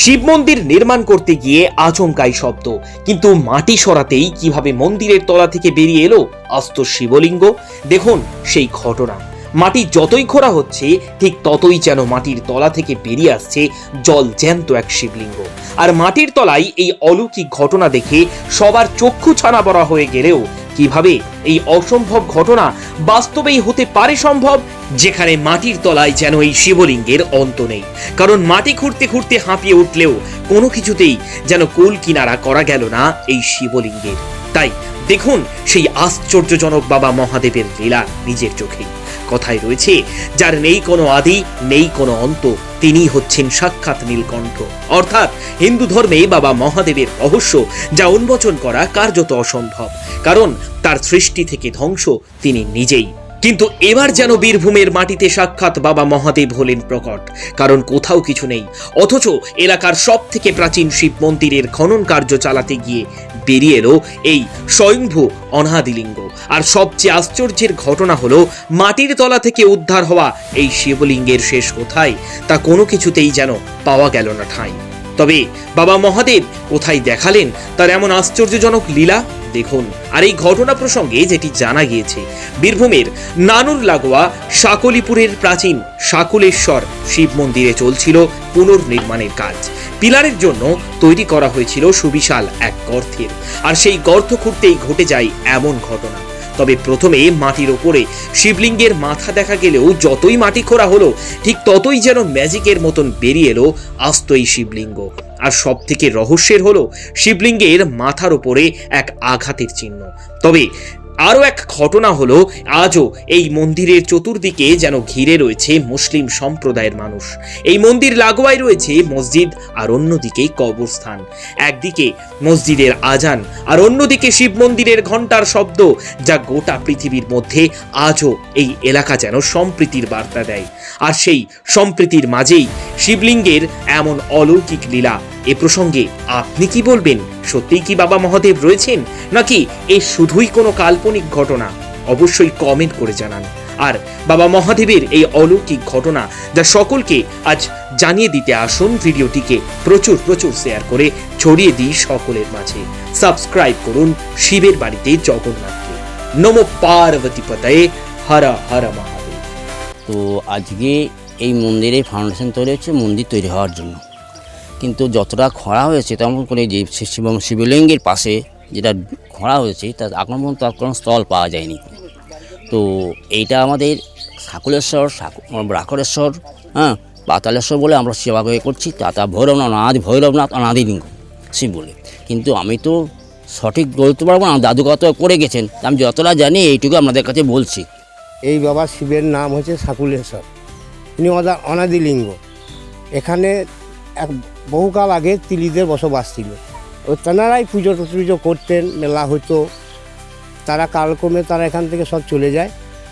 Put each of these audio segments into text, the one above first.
শিব মন্দির নির্মাণ করতে গিয়ে আচমকাই শব্দ, কিন্তু মাটি সরাতেই কিভাবে মন্দিরের তলা থেকে বেরিয়ে এলো আস্ত শিবলিঙ্গ। দেখুন সেই ঘটনা। মাটি যতই খোঁড়া হচ্ছে ঠিক ততই যেন মাটির তলা থেকে বেরিয়ে আসছে জল জ্যান্ত এক শিবলিঙ্গ। আর মাটির তলায় এই অলৌকিক ঘটনা দেখে সবার চক্ষু ছানা বড়া হয়ে গেলেও কিভাবে এই অসম্ভব ঘটনা বাস্তবেই হতে পারে সম্ভব, যেখানে মাটির তলায় যেন এই শিবলিঙ্গের অন্ত নেই। কারণ মাটি খুঁড়তে খুঁড়তে হাঁপিয়ে উঠলেও কোনো কিছুতেই যেন কুল কিনারা করা গেল না এই শিবলিঙ্গের। তাই দেখুন সেই আশ্চর্যজনক বাবা মহাদেবের লীলা নিজের চোখেই। কথায় রয়েছে, যার নেই কোনো আদি নেই কোনো অন্ত, তিনি হচ্ছেন সাক্ষাৎ নীলকণ্ঠ। অর্থাৎ হিন্দু ধর্মে বাবা মহাদেবের রহস্য যা উন্মোচন করা কার্যত অসম্ভব, কারণ তার সৃষ্টি থেকে ধ্বংস তিনি নিজেই। কিন্তু এবার যেন বীরভূমের মাটিতে সাক্ষাৎ বাবা মহাদেব হলেন প্রকট। কারণ কোথাও কিছু নেই, অথচ এলাকার সব থেকে প্রাচীন শিব মন্দিরের খনন কার্য চালাতে গিয়ে বেরিয়ে এলো এই স্বয়ংভূ অনাদিলিঙ্গ। আর সবচেয়ে আশ্চর্যের ঘটনা হলো, মাটির তলা থেকে উদ্ধার হওয়া এই শিবলিঙ্গের শেষ কোথায় তা কোনো কিছুতেই যেন পাওয়া গেল না ঠাঁই। তবে বাবা মহাদেব কোথায় দেখালেন তার এমন আশ্চর্যজনক লীলা দেখুন। আর এই ঘটনা প্রসঙ্গে যেটি জানা গিয়েছে, বীরভূমের নানুর লাগোয়া সাকলিপুরের প্রাচীন সাকুলেশ্বর শিব মন্দিরে চলছিল পুনর্নির্মাণের কাজ। পিলারের জন্য তৈরি করা হয়েছিল সুবিশাল এক গর্তের, আর সেই গর্ত খুঁড়তেই ঘটে যায় এমন ঘটনা। তবে প্রথমে মাটির ওপরে শিবলিঙ্গের মাথা দেখা গেলেও যতই মাটি খোঁড়া হলো ঠিক ততই যেন ম্যাজিকের মতন বেরিয়ে এলো আস্ত এই শিবলিঙ্গ। আর সব থেকে রহস্যের হলো শিবলিঙ্গের মাথার ওপরে এক আঘাতের চিহ্ন। তবে আরও এক ঘটনা হলো, আজও এই মন্দিরের চতুর্দিকে যেন ঘিরে রয়েছে মুসলিম সম্প্রদায়ের মানুষ। এই মন্দির লাগোয়াই রয়েছে মসজিদ, আর অন্যদিকে কবরস্থান। একদিকে মসজিদের আজান আর অন্যদিকে শিব মন্দিরের ঘণ্টার শব্দ, যা গোটা পৃথিবীর মধ্যে আজও এই এলাকা যেন সম্প্রীতির বার্তা দেয়। আর সেই সম্প্রীতির মাঝেই শিবলিঙ্গের এমন অলৌকিক লীলা। এ প্রসঙ্গে আপনি কি বলবেন? সত্যিই কি বাবা মহাদেব রয়েছেন, নাকি এ শুধুই কোনো কাল্পনিক ঘটনা? অবশ্যই কমেন্ট করে জানান। আর বাবা মহাদেবের এই অলৌকিক ঘটনা যা সকলকে আজ জানিয়ে দিতে আসুন, ভিডিওটিকে প্রচুর প্রচুর শেয়ার করে ছড়িয়ে দিই সকলের মাঝে। সাবস্ক্রাইব করুন শিবের বাড়িতে জগন্নাথকে। নমো পার্বতী পতয়ে, হর হর মহাদেব। তো আজকে এই মন্দিরে ফাউন্ডেশন তৈরি হচ্ছে মন্দির তৈরি হওয়ার জন্য, কিন্তু যতটা খরা হয়েছে তেমন করে যে শিবলিঙ্গের পাশে যেটা খরা হয়েছে তার এখন পর্যন্ত তার কোনো স্থল পাওয়া যায়নি। তো এইটা আমাদের সাকুলেশ্বর, রাখরেশ্বর, পাতালেশ্বর বলে আমরা সেবা করছি। তা ভৈরবনাথ অনাদিলিঙ্গ শিব বলে। কিন্তু আমি তো সঠিক বলতে পারবো না, দাদু কত করে গেছেন, আমি যতটা জানি এইটুকু আপনাদের কাছে বলছি। এই বাবা শিবের নাম হচ্ছে সাকুলেশ্বর, ইনি অনাদিলিঙ্গ। এখানে এক বহুকাল আগে তিলিদের বসবাস ছিল। ও তেনারাই পুজো করতেন, মেলা হতো। তারা কালক্রমে তারা এখান থেকে সব চলে যায়,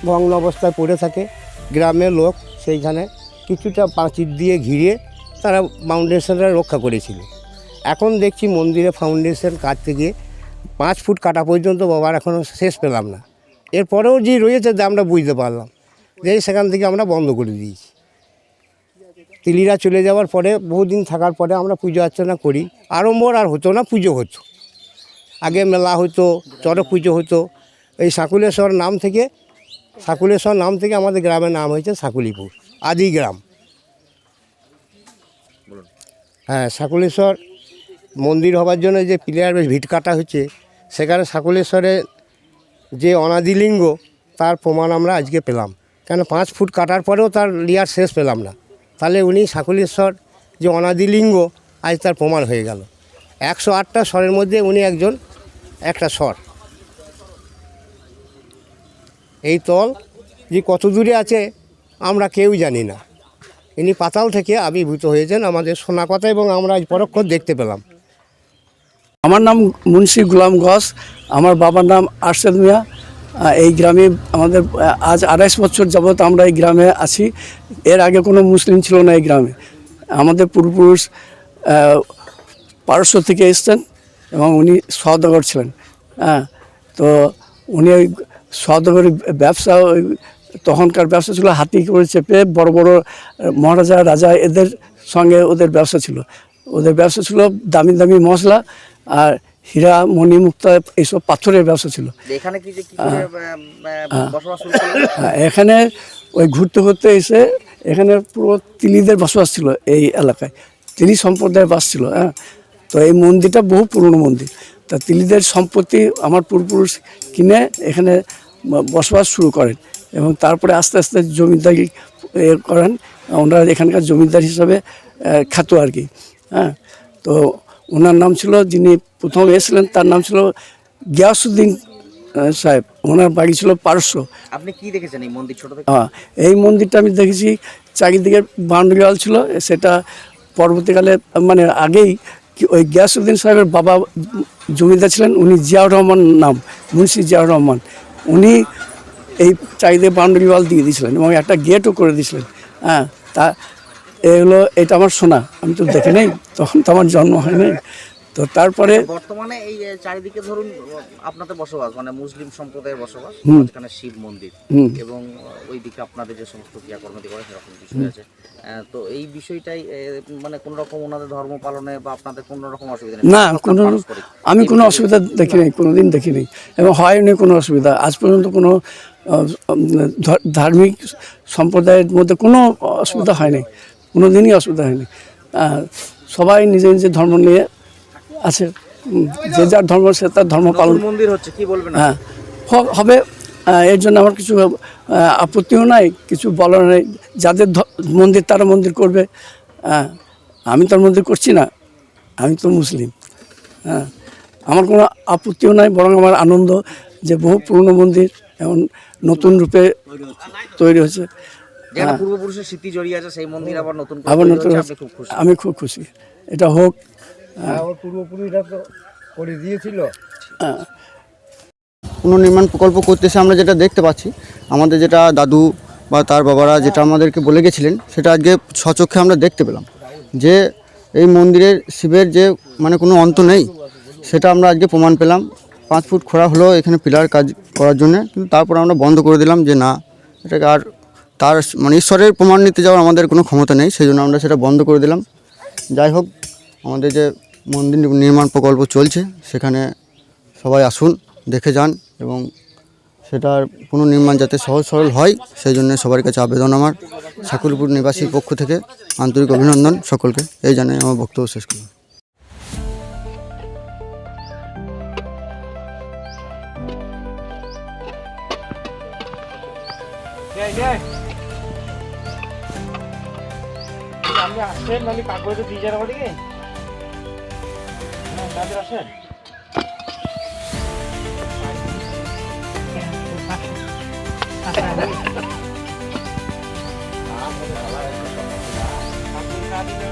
ভগ্ন অবস্থায় পড়ে থাকে। গ্রামের লোক সেইখানে কিছুটা পাঁচিল দিয়ে ঘিরে তারা ফাউন্ডেশনটা রক্ষা করেছিল। এখন দেখছি মন্দিরে ফাউন্ডেশন কাটতে গিয়ে 5 ফুট কাটা পর্যন্ত বাবার এখনও শেষ পেলাম না। এরপরেও যে রয়েছে আমরা বুঝতে পারলাম যে সেখান থেকে আমরা বন্ধ করে দিয়েছি। তিলিরা চলে যাওয়ার পরে বহুদিন থাকার পরে আমরা পুজো অর্চনা করি। আড়ম্বর আর হতো না, পুজো হতো। আগে মেলা হতো, চড়ক পুজো হতো। এই সাকুলেশ্বর নাম থেকে আমাদের গ্রামের নাম হয়েছে সাকুলিপুর, আদি গ্রাম। হ্যাঁ, সাকুলেশ্বর মন্দির হবার জন্য যে পিলার ভিট কাটা হচ্ছে, সেখানে সাকুলেশ্বরের যে অনাদিলিঙ্গ তার প্রমাণ আমরা আজকে পেলাম। কেন 5 ফুট কাটার পরেও তার লিয়ার শেষ পেলাম না। তাহলে উনি সাকুলেশ্বর যে অনাদিলিঙ্গ, আজ তার প্রমাণ হয়ে গেল। 108টা স্বরের মধ্যে উনি একটা স্বর। এই তল যে কত দূরে আছে আমরা কেউ জানি না। ইনি পাতাল থেকে আবির্ভূত হয়েছেন আমাদের শোনা কথা, এবং আমরা আজ পরোক্ষ দেখতে পেলাম। আমার নাম মুন্সি গুলাম ঘোষ, আমার বাবার নাম আরশেদ মিয়া। এই গ্রামে আমাদের আজ 28 বছর যাবৎ আমরা এই গ্রামে আছি। এর আগে কোনো মুসলিম ছিল না এই গ্রামে। আমাদের পূর্বপুরুষ পারস্য থেকে এসছেন এবং উনি সওদাগর ছিলেন। তো উনি ওই সওদাগরের ব্যবসা, তখনকার ব্যবসা ছিল হাতি করে চেপে বড় বড় মহারাজা রাজা এদের সঙ্গে ওদের ব্যবসা ছিল। ওদের ব্যবসা ছিল দামি দামি মশলা আর হীরা মণি মুক্তা এইসব পাথরের ব্যবসা ছিল। এখানে কি করে বসবাস শুরু করলেন? এখানে ওই ঘুরতে ঘুরতে এসে এখানে পুরো তিলিদের বসবাস ছিল এই এলাকায়, তিলি সম্প্রদায়ের বাস ছিল। হ্যাঁ, তো এই মন্দিরটা বহু পুরনো মন্দির। তা তিলিদের সম্পত্তি আমার পূর্বপুরুষ কিনে এখানে বসবাস শুরু করেন এবং তারপরে আস্তে আস্তে জমিদারি করেন। ওনারা এখানকার জমিদার হিসাবে খ্যাত আর কি। হ্যাঁ, তো ওনার নাম ছিল, যিনি প্রথম এসেছিলেন তার নাম ছিল গিয়াসউদ্দিন সাহেব। ওনার বাড়ি ছিল পারস্য। আপনি কি দেখেছেন এই মন্দির ছোট থেকে? হ্যাঁ, এই মন্দিরটা আমি দেখেছি, চারিদিকে বাউন্ডারি ওয়াল ছিল। সেটা পরবর্তীকালে মানে আগেই ওই গিয়াসউদ্দিন সাহেবের বাবা জমিদার ছিলেন, উনি জিয়াউর রহমান নাম, মুন্সি জিয়াউর রহমান। উনি এই চারিদিকে বাউন্ডারি ওয়াল দিয়ে দিয়েছিলেন এবং একটা গেটও করে দিয়েছিলেন। হ্যাঁ, তা এগুলো এটা আমার শোনা, আমি তো দেখি নাই, তখন তো আমার জন্ম হয় নাই। তো তারপরে বর্তমানে এই চারিদিকে ধরুন আপনাদের বসবাস মানে মুসলিম সম্প্রদায়ের বসবাস, এখানে শিব মন্দির এবং ওইদিকে আপনাদের যে সমস্ত ক্রিয়াকর্মটি করে সেরকম বিষয় আছে। তো এই বিষয়টাই মানে কোন রকম ওনাদের ধর্ম পালনে বা আপনাদের কোন রকম অসুবিধা নেই? না, কোনো আমি কোনো অসুবিধা দেখি নাই, কোনোদিন দেখি নাই এবং হয়নি কোনো অসুবিধা। আজ পর্যন্ত কোনো ধার্মিক সম্প্রদায়ের মধ্যে কোনো অসুবিধা হয়নি, কোনো দিনই অসুবিধা হয়নি। সবাই নিজের নিজের ধর্ম নিয়ে আছে, যে যার ধর্ম সে তার ধর্ম পালন। মন্দির হচ্ছে কি বলবেন? হ্যাঁ, হবে, এর জন্য আমার কিছু আপত্তিও নাই, কিছু বলার নেই। যাদের মন্দির তারা মন্দির করবে। আমি তার মন্দির করছি না, আমি তো মুসলিম। হ্যাঁ, আমার কোনো আপত্তিও নাই, বরং আমার আনন্দ যে বহু পুরনো মন্দির এখন নতুন রূপে তৈরি হচ্ছে। পূর্বপুরুষের স্মৃতি জড়িয়ে আছে, সেই মন্দির আবার নতুন আমি খুব খুশি এটা হোক। আমার পূর্বপুরুষরা তো করে দিয়েছিল। পুনর্নির্মাণ প্রকল্প করতেছে আমরা যেটা দেখতে পাচ্ছি, আমাদের যেটা দাদু বা তার বাবারা যেটা আমাদেরকে বলে গেছিলেন সেটা আজকে স্বচক্ষে আমরা দেখতে পেলাম যে এই মন্দিরের শিবের যে মানে কোনো অন্ত নেই, সেটা আমরা আজকে প্রমাণ পেলাম। 5 ফুট খোঁড়া হলো এখানে পিলার কাজ করার জন্য, কিন্তু তারপর আমরা বন্ধ করে দিলাম যে না, এটাকে আর তার মানে ঈশ্বরের প্রমাণ নিতে যাওয়ার আমাদের কোনো ক্ষমতা নেই, সেই জন্য আমরা সেটা বন্ধ করে দিলাম। যাই হোক, আমাদের যে মন্দির নির্মাণ প্রকল্প চলছে সেখানে সবাই আসুন, দেখে যান এবং সেটার পুনর্নির্মাণ যাতে সহজ সরল হয় সেই জন্য সবার কাছে আবেদন আমার। সাকুলপুর নিবাসীর পক্ষ থেকে আন্তরিক অভিনন্দন সকলকে, এই জানাই আমার বক্তব্য শেষ করলাম। আপনি আসেন, মানে কাগজে দিয়ে যান আমাদেরকে। হ্যাঁ, তাদের আসেন। আপনি না দিলে